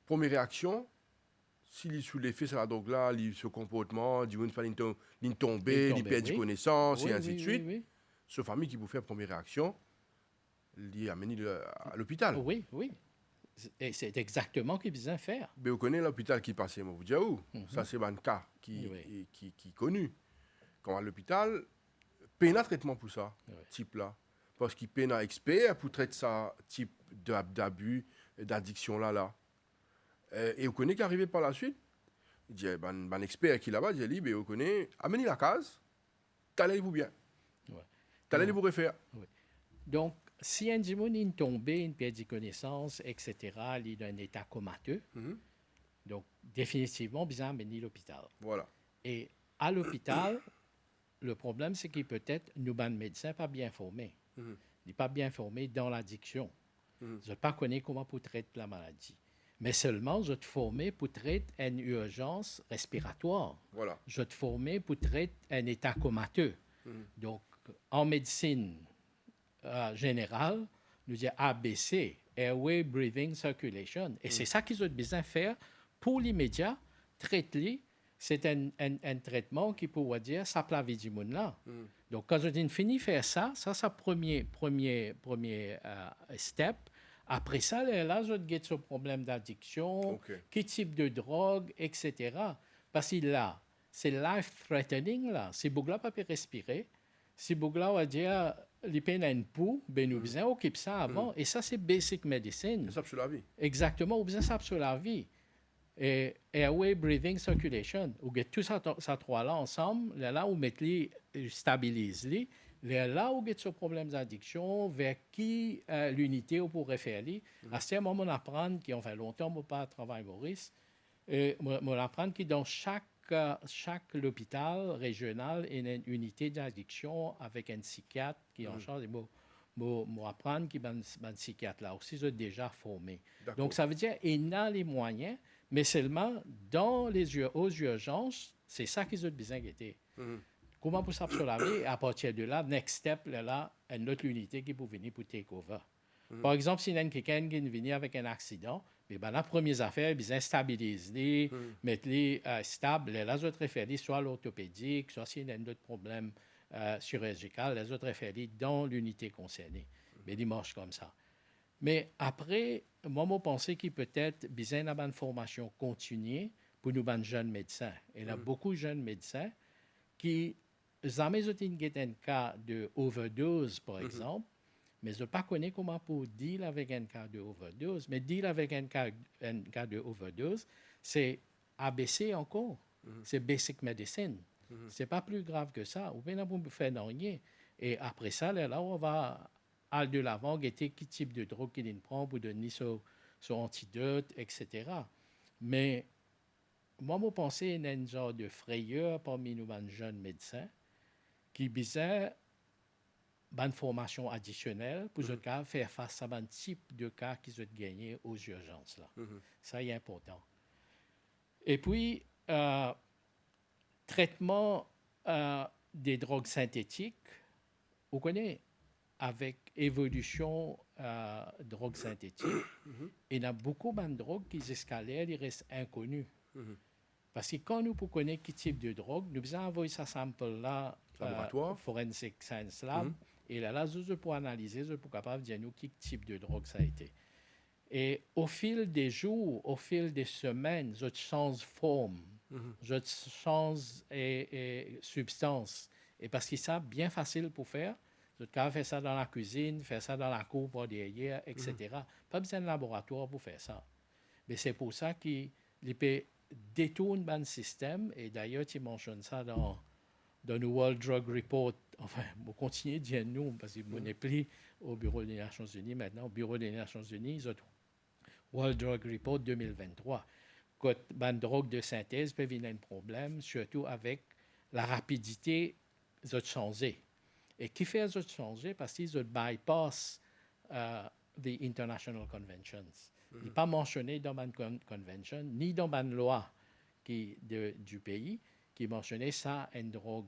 Première réaction, s'il est sous l'effet de la drogue-là, ce comportement, il va tomber, il perd connaissance, et ainsi de suite. Ce famille qui vous fait première réaction, il amène à l'hôpital. Oui, oui. Et c'est exactement ce qu'il besoin faire. Mais vous connaissez l'hôpital qui passe, moi vous dites où? Ça, c'est un cas qui est connu. Quand à l'hôpital, peine à traitement pour ça, type-là. Parce qu'il peine à expert pour traiter ça, type d'abus, d'addiction là. Et vous connaissez qu'arrivé par la suite, il dit, un expert qui est là-bas, il dit, mais vous connaissez, amenez la case, t'allez-vous bien. T'allez-vous refaire. Donc, si un dimon est tombé, il perd des connaissances, etc., il est dans un état comateux, donc définitivement, besoin d'amener l'hôpital. Voilà. Et à l'hôpital, le problème, c'est qu'il peut-être, nous, les médecins, pas bien formés. Il n'est pas bien formé dans l'addiction. Je ne pas connaître comment pour traiter la maladie. Mais seulement, je te formé pour traiter une urgence respiratoire. Voilà. Je te formé pour traiter un état comateux. Donc, en médecine générale, nous disons ABC, Airway, Breathing, Circulation. Et c'est ça qu'ils ont besoin de faire pour l'immédiat, traiter. C'est un traitement qui pourrait dire ça plat vie du monde là. Donc, quand je finis de faire ça, c'est le premier step. Après ça, là, je get ce problème d'addiction, quel type de drogue, etc. Parce que là, c'est life-threatening, là. Si Bougla ne peut pas respirer, si Bougla va dire, il peine à une poux, ben nous besoin occuper ça avant. Et ça, c'est basic medicine. Ça sur la vie. Exactement, on besoin ça sur la vie. Et airway, breathing, circulation. On get tout ça trois-là ensemble. Là, on met les, stabilise-les. Là où il y a ce problème d'addiction, vers qui l'unité on pourrait faire. À ce moment, on apprend qu'on fait longtemps qu'on pas travailler Maurice. On apprend que dans chaque hôpital régional, il y a une unité d'addiction avec un psychiatre qui en charge. On apprend qu'il y a un psychiatre là aussi, c'est déjà formé. Donc, ça veut dire qu'il a les moyens, mais seulement dans aux urgences, c'est ça qu'ils ont besoin d'être. Comment pour ça sur la vie? À partir de là, next step, là, une autre unité qui peut venir pour take over. Par exemple, s'il y a quelqu'un qui vient avec un accident, la première affaire, ils stabilisent les, mettre les stables. Les autres réfèrent soit à l'orthopédique, soit s'il y a un autre problème chirurgical, les autres réfèrent dans l'unité concernée. Mais ils marchent comme ça. Mais après, moi, je pense qu'il peut-être besoin d'avoir une formation continue pour nous, les jeunes médecins. Il y a beaucoup de jeunes médecins qui jamais ont un cas de overdose, par exemple, mais je ne pas connais comment pour deal avec un cas de overdose. Mais deal avec un cas de overdose, c'est ABC encore. C'est basic medicine. Ce n'est pas plus grave que ça. Ou bien on peut faire rien. Et après ça, là, on va aller de l'avant, guetter quel type de drogue qu'il prend pour donner son antidote, etc. Mais moi, je pense qu'il y a un genre de frayeur parmi nous, les jeunes médecins, qui besoin d'une formation additionnelle pour faire face à un type de cas qu'ils ont gagné aux urgences. Là. Ça est important. Et puis, traitement des drogues synthétiques, vous connaissez, avec évolution drogues synthétiques, il y a beaucoup de drogues qui escalèrent, ils restent inconnus. Parce que quand nous connaissons quel type de drogue, nous devons envoyer ce sample-là Forensic Science Lab, et là, je peux analyser, je peux capable de dire nous quel type de drogue ça a été. Et au fil des jours, au fil des semaines, je change forme, je change substance. Et parce que c'est bien facile pour faire, je peux faire ça dans la cuisine, faire ça dans la cour pour derrière, etc. Pas besoin de laboratoire pour faire ça. Mais c'est pour ça qu'il peut détourner le système, et d'ailleurs, tu mentionnes ça dans le World Drug Report. Enfin, on continue de dire nous, parce qu'on n'est plus au Bureau des Nations Unies maintenant. Au Bureau des Nations Unies, World Drug Report 2023. Quand une drogue de synthèse peut venir un problème, surtout avec la rapidité de changer. Et qui fait de changer? Parce qu'ils bypass the international conventions. Il n'est pas mentionné dans une convention, ni dans une loi du pays, qui mentionnait ça, une drogue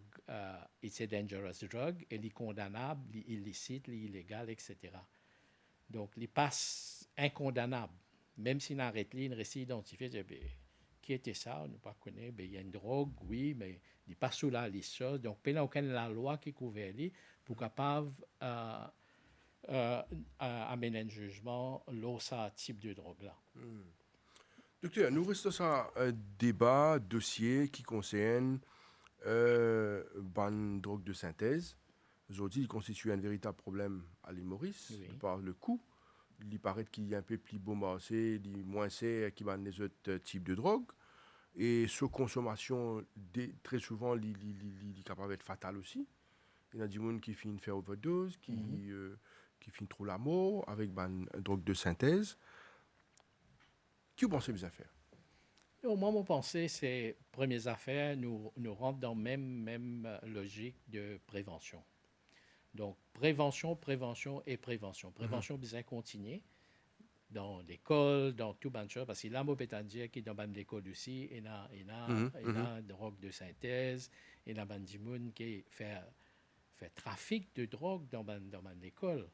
it's a dangerous drug, et il est condamnable, il est illicite, il est illégal, etc. Donc, il passe incondamnable. Même s'il arrête, il reste identifié, qui était ça, on ne pas connaît, il y a une drogue, oui, mais il n'est pas sous la liste. Donc, il n'y a aucune la loi qui couvre lui pour capable amener un jugement sur ce type de drogue-là. Docteur, nous restons sur un débat, dossier qui concerne ban drogue de synthèse. Aujourd'hui, il constitue un véritable problème à l'île Maurice, Oui. par le coût. Il paraît qu'il y a un peu plus beau marché, moins c'est qui ban les autres types de drogues. Et sa consommation, très souvent, il est capable d'être fatale aussi. Il y a des gens qui finissent faire overdose, qui finissent trop la mort avec une drogue de synthèse. Que vous pensez des affaires? Moi, mon pensée, c'est, premières affaires, nous rentrons dans la même logique de prévention. Donc, prévention. Prévention, bien continuer dans l'école, dans tout le monde, parce qu'il y a un dire qui dans l'école aussi, il y a drogue de synthèse, il y a des gens qui fait trafic de drogue dans l'école.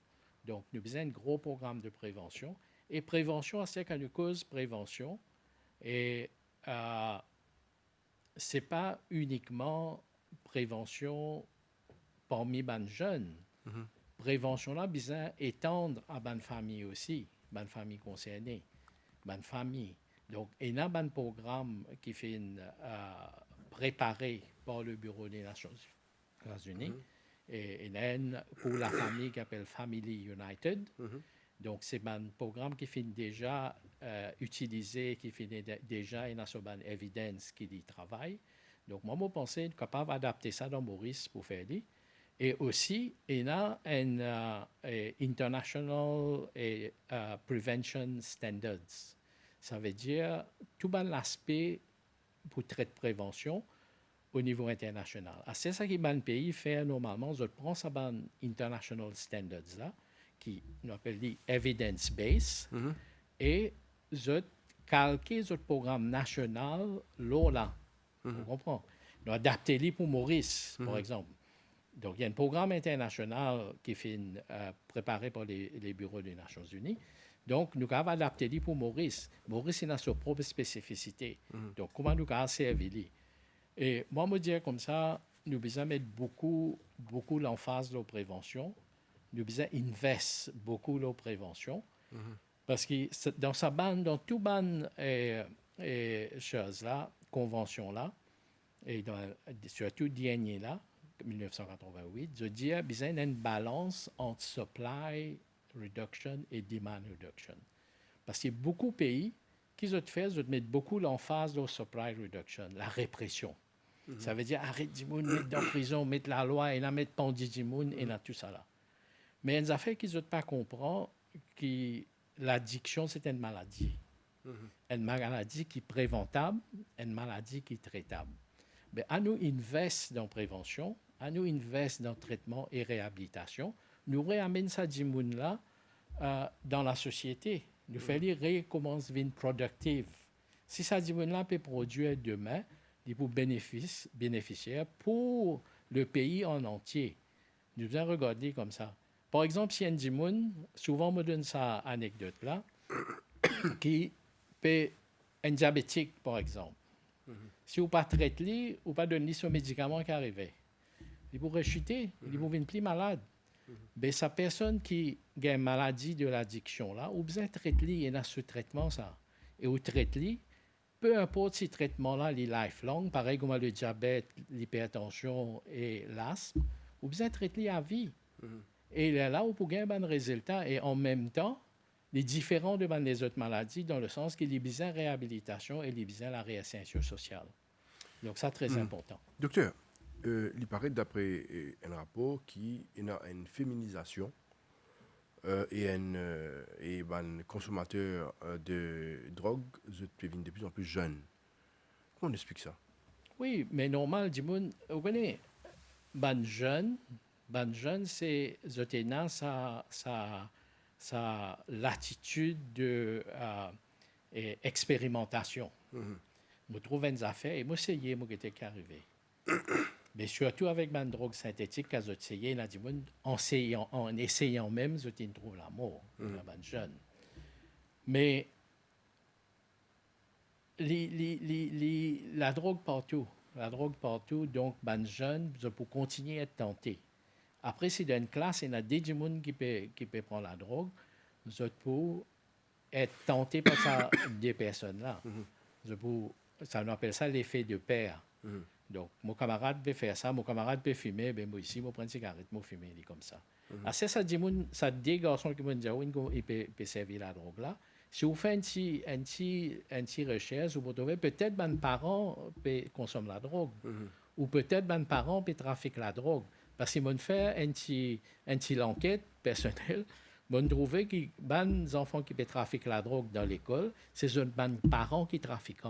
Donc, nous avons un gros programme de prévention. Et prévention, c'est quand nous cause prévention. Et ce n'est pas uniquement prévention parmi les jeunes. Prévention là, besoin étendre à les familles aussi, les familles concernées, les familles. Donc, il y a un programme qui fait préparé par le Bureau des Nations Unies. Et il y a un pour la famille qui s'appelle Family United. Donc, c'est un programme qui fait déjà utilisé, qui fait déjà une évidence qui y travaille. Donc, moi, je pense être capable d'adapter ça dans Maurice pour faire ça. Et aussi, il y a un International Prevention Standards. Ça veut dire tout l'aspect pour traiter de prévention au niveau international. C'est ça que les pays font normalement. Ils prennent ces International Standards là, qui nous appelle dit evidence-based, et ils calquent le programme national là. Vous comprenez? Nous adaptons pour Maurice, par exemple. Donc, il y a un programme international qui est préparé par les bureaux des Nations Unies. Donc, nous avons adapté pour Maurice. Maurice a sa propre spécificité. Donc, comment nous avons servi? Et moi, je me dis comme ça, nous devons mettre beaucoup l'emphase de la prévention. Nous devons investir beaucoup dans la prévention. Parce que dans sa bande, dans toute bande choses-là, convention-là, et surtout dernier-là, 1988, je dis qu'il y a une balance entre supply reduction et demand reduction. Parce qu'il y a beaucoup de pays qui mettent beaucoup l'emphase sur supply reduction, la répression. Ça veut dire arrête du monde, mettre dans la prison, mettre la loi, et la mettre pendu du monde, et là, tout ça là. Mais il y a des affaires qu'ils ne pas comprendre que l'addiction, c'est une maladie. Une maladie qui est préventable, une maladie qui est traitable. Mais à nous investir dans la prévention, à nous investir dans le traitement et réhabilitation, nous réamènons ça du monde là dans la société. Nous faisons recommencer à être productive. Si ça du monde là peut produire demain, il pour bénéficiaire pour le pays en entier. Nous devons regarder comme ça. Par exemple, si il y a du monde, souvent on me donne cette anecdote-là, qui peut un diabétique, par exemple. Si vous ne traitez pas, vous ne pas donner ce médicament qui arrive. Il pourrait chuter, il pourrait être plus malade. Mais sa personne qui a une maladie de l'addiction, là, vous besoin de traiter, et dans ce traitement, ça. Et vous traitez, peu importe si ce traitement-là est lifelong, pareil comme le diabète, l'hypertension et l'asthme, vous besoin de traiter à vie. Et là, vous pouvez avoir un bon résultat. Et en même temps, il est différent de les autres maladies dans le sens qu'il y a besoin de réhabilitation et il y a besoin de la réinsertion sociale. Donc, ça, très important. Docteur, il paraît d'après un rapport qu'il y a une féminisation et un consommateur de drogue deviennent de plus en plus jeunes. Comment on explique ça? Oui, mais normal, vous connaissez, ban jeune, c'est sa l'attitude de expérimentation. Je trouve une affaire, et moi, c'est hier qui était arrivé. Mais surtout avec ma drogue synthétique, quand j'essayais, en essayant même, je trouve la mort, la jeune. Mais la drogue partout, donc, ban jeune, je peux continuer à être tenté. Après, si dans une classe, il y a des gens qui peuvent prendre la drogue, je peux être tenté par des personnes-là. Ça, on appelle ça l'effet de pair. Donc, mon camarade peut faire ça, mon camarade peut fumer, ben moi ici, je prends une cigarette, je fume, il est comme ça. Ça dit, ça des garçons qui me disent, il peut servir la drogue là. Si vous faites une petite recherche, vous trouvez peut-être que mes parents consomment la drogue. Ou peut-être que mes parents trafiquent la drogue. Parce qu'ils m'ont fait une petite enquête personnelle. Ils m'ont trouvé que les enfants qui trafiquent la drogue dans l'école, c'est les parents qui trafiquent.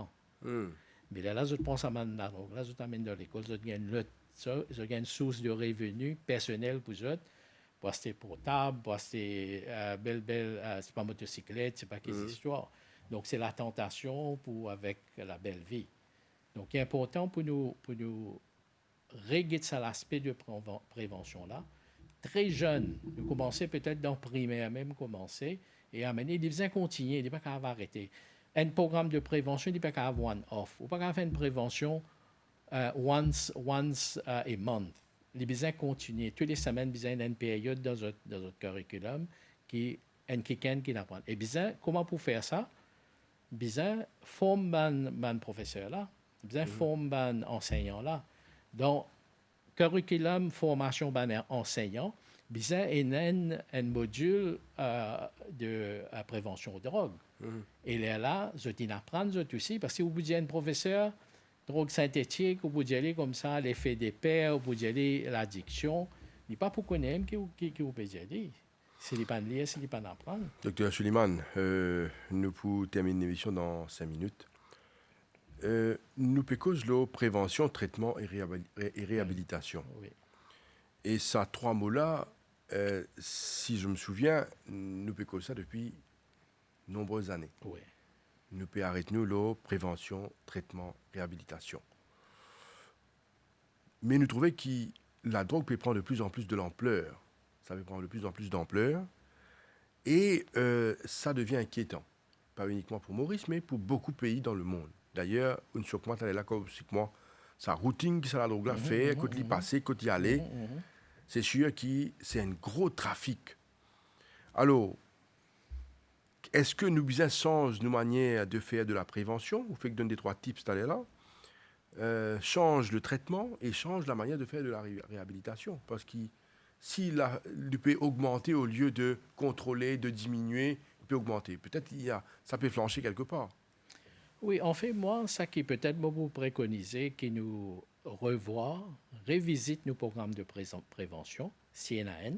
Mais là, je pense à la drogue. Là, je t'amène dans l'école, je gagne une source de revenus personnels pour eux. Pour acheter portable, pour acheter c'est pas motocyclette, c'est pas quelle histoire. Donc, c'est la tentation avec la belle vie. Donc, il est important pour nous régler ça l'aspect de prévention-là. Très jeune, nous commencer peut-être dans le primaire même, et amener, il besoin continuer, il n'est pas qu'à arrêter. Un programme de prévention, il n'est pas qu'à avoir one-off. Il n'est pas qu'à faire une prévention once a month. Il besoin continuer. Toutes les semaines, il y a une période dans notre curriculum qui apprend. Et bien, comment pour faire ça? Bien, former mon professeur là, bien former mon enseignant là. Donc, curriculum, formation ban enseignant, bien, il y a un module de prévention de drogue. Et là, je t'y apprends aussi, parce que vous dites un professeur, drogue synthétique, vous pouvez aller comme ça, l'effet des pairs, vous pouvez aller l'addiction. Il n'est pas pour connaître qui vous pouvez dire. S'il n'est pas de lire, s'il n'est pas d'apprendre. Docteur Suleiman, nous pouvons terminer l'émission dans 5 minutes. Nous pécose la prévention, traitement et réhabilitation. Oui. Et ça, 3 mots-là, si je me souviens, nous pécose ça depuis nombreuses années. Oui. Nous pouvons arrêter nous la prévention, traitement, réhabilitation. Mais nous trouvons que la drogue peut prendre de plus en plus de l'ampleur. Ça peut prendre de plus en plus d'ampleur. Et ça devient inquiétant. Pas uniquement pour Maurice, mais pour beaucoup de pays dans le monde. D'ailleurs, une choc moi, là, comme moi, sa routine que ça la drogue là fait, quand il passait, quand il allait, c'est sûr que c'est un gros trafic. Alors, est-ce que nous besoin change nos manières de faire de la prévention? Vous faites que donne des 3 tips, t'allez là. Change le traitement et change la manière de faire de la réhabilitation. Parce que si il peut augmenter au lieu de contrôler, de diminuer, il peut augmenter. Peut-être ça peut flancher quelque part. Oui, en fait, moi, ça qui peut-être vous préconiser, qui nous révisite nos programmes de prévention, CNAN,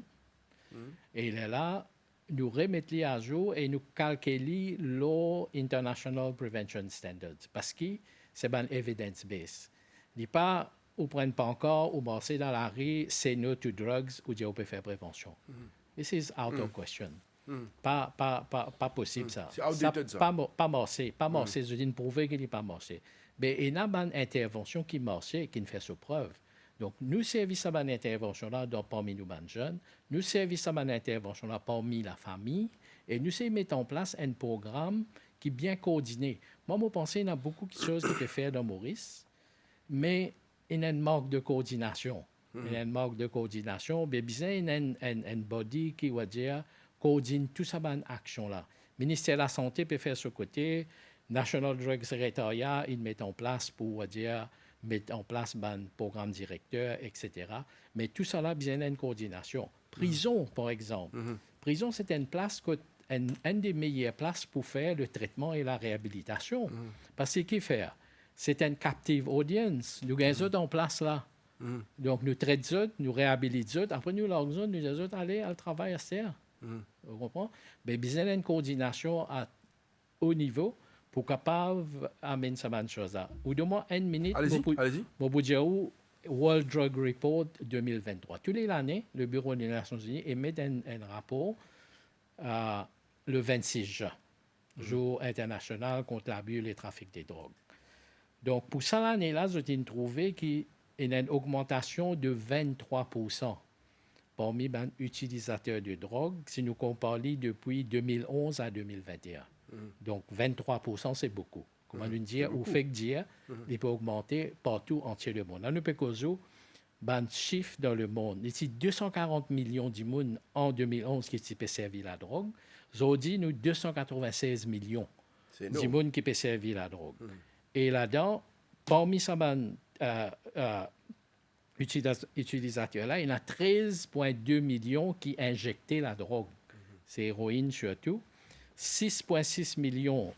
et là, nous remettre à jour et nous calculer l'Law International Prevention Standards, parce que c'est un evidence-based. Il n'est pas, ou prennent pas encore, ou marcher dans la rue, say no to drugs, ou dire on peut faire prévention. This is out of question. Pas possible, ça. C'est outdated, ça. Pas marcher. Je dis prouver qu'il n'est pas marché. Mais il y a une intervention qui marche et qui ne fait sa preuve. Donc, nous servissons à une intervention-là parmi nous, les jeunes. Nous servissons à une intervention-là parmi la famille. Et nous mettons en place un programme qui est bien coordonné. Moi, je pense qu'il y a beaucoup de choses qui peuvent faire dans Maurice, mais il y a un manque de coordination. Il y a un manque de coordination. Mais bien, il y a un body qui va dire coordonne tout ça dans action-là. Le ministère de la Santé peut faire ce côté. National Drug Secretariat, il met en place pour dire mettre en place un programme directeur, etc. Mais tout ça là, bien une coordination. Prison, par exemple. Prison, c'est une place, une des meilleures places pour faire le traitement et la réhabilitation. Parce que qui fait? C'est une captive audience. Nous avons en place là. Donc, nous traitons, nous réhabilitons. Après, nous leur disons, nous allons aller au travail à terre. Vous comprenez? Mais bien une coordination à haut niveau pour capable amener cette chose-là. Ou de moins une minute, allez-y. Je vous dire World Drug Report 2023. Tous les années, le Bureau des Nations Unies émet un rapport le 26 juin, jour international contre l'abus et le trafic des drogues. Donc, pour cette année-là, j'ai trouvé que il y a une augmentation de 23% parmi les utilisateurs de drogue si nous comparons depuis 2011 à 2021. Donc, 23%, c'est beaucoup. Comment nous dire, ou fait que dire, il peut augmenter partout entier le monde. Là, nous pouvons un chiffre dans le monde. Il y a 240 millions de monde en 2011 qui peuvent servir la drogue. Aujourd'hui, nous 296 millions de monde qui peuvent servir la drogue. Et là-dedans, parmi ces utilisateurs-là, il y en a 13,2 millions qui injectaient la drogue. C'est héroïne surtout. 6,6 millions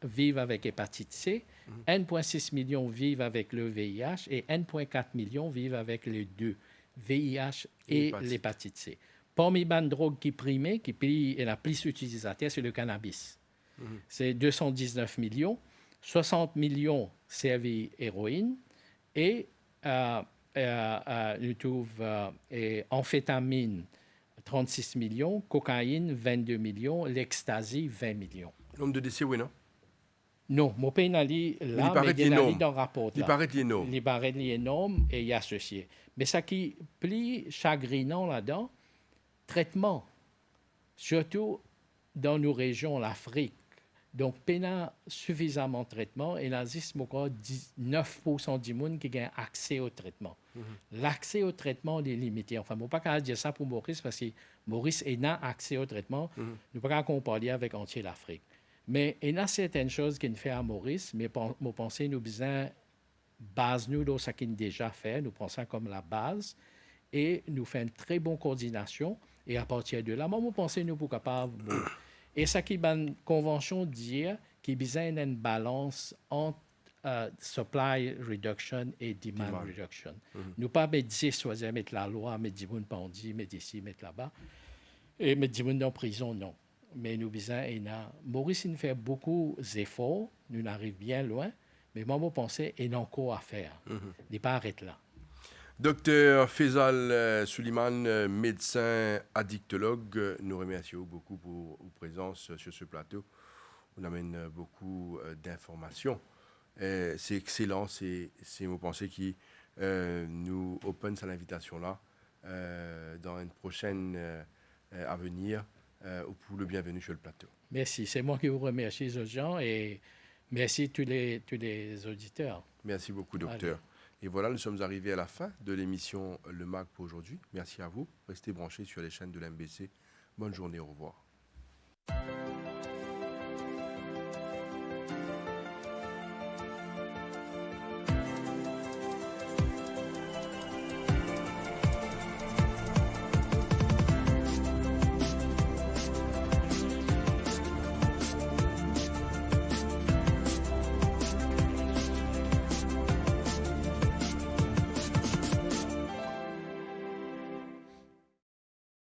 vivent avec hépatite C, 1,6 million vivent avec le VIH et 1,4 million vivent avec les deux, VIH et l'hépatite C. Parmi les drogues qui priment, qui est la plus utilisatée, c'est le cannabis. C'est 219 millions, 60 millions servent héroïne et nous trouvons amphétamine, 36 millions, cocaïne, 22 millions, l'ecstasy, 20 millions. Nombre de décès, oui, non? Non, mon pays n'a dit là, mais il n'a dit dans le rapport. Il paraît énorme. Il paraît énorme et il y a associé. Mais ce qui est plus chagrinant là-dedans, traitement, surtout dans nos régions, l'Afrique. Donc, il y a suffisamment de traitement et il existe encore 9% du monde qui a accès au traitement. L'accès au traitement est limité. Enfin, je ne peux pas dire ça pour Maurice parce que Maurice n'a accès au traitement. Nous ne pouvons pas comparer avec entier l'Afrique. Mais il y a certaines choses qu'il fait à Maurice, mais je pense que nous besoin base nous dans ce qu'il a déjà fait, nous pensons comme la base et nous faisons une très bonne coordination et à partir de là, moi, je pense que nous sommes capables. Et ce qui est une convention dire qu'il y a besoin d'une balance entre supply reduction et demand reduction. Nous pas choisir mettre la loi, mettre du monde pendant, mettre ici, mettre là-bas, et mettre du monde en prison, non. Mais nous besoin, Maurice il fait beaucoup d'efforts, nous arrivons bien loin, mais moi, je pense qu'il y a encore à faire. Il n'est pas arrêté là. Docteur Faisal Suleiman, médecin addictologue, nous remercions beaucoup pour votre présence sur ce plateau. On amène beaucoup d'informations. C'est excellent, c'est mon pensée qui nous open à l'invitation là dans une prochaine avenir pour le bienvenu sur le plateau. Merci, c'est moi qui vous remercie, gens, et merci tous les auditeurs. Merci beaucoup, docteur. Allez. Et voilà, nous sommes arrivés à la fin de l'émission Le MAG pour aujourd'hui. Merci à vous. Restez branchés sur les chaînes de l'MBC. Bonne journée, au revoir.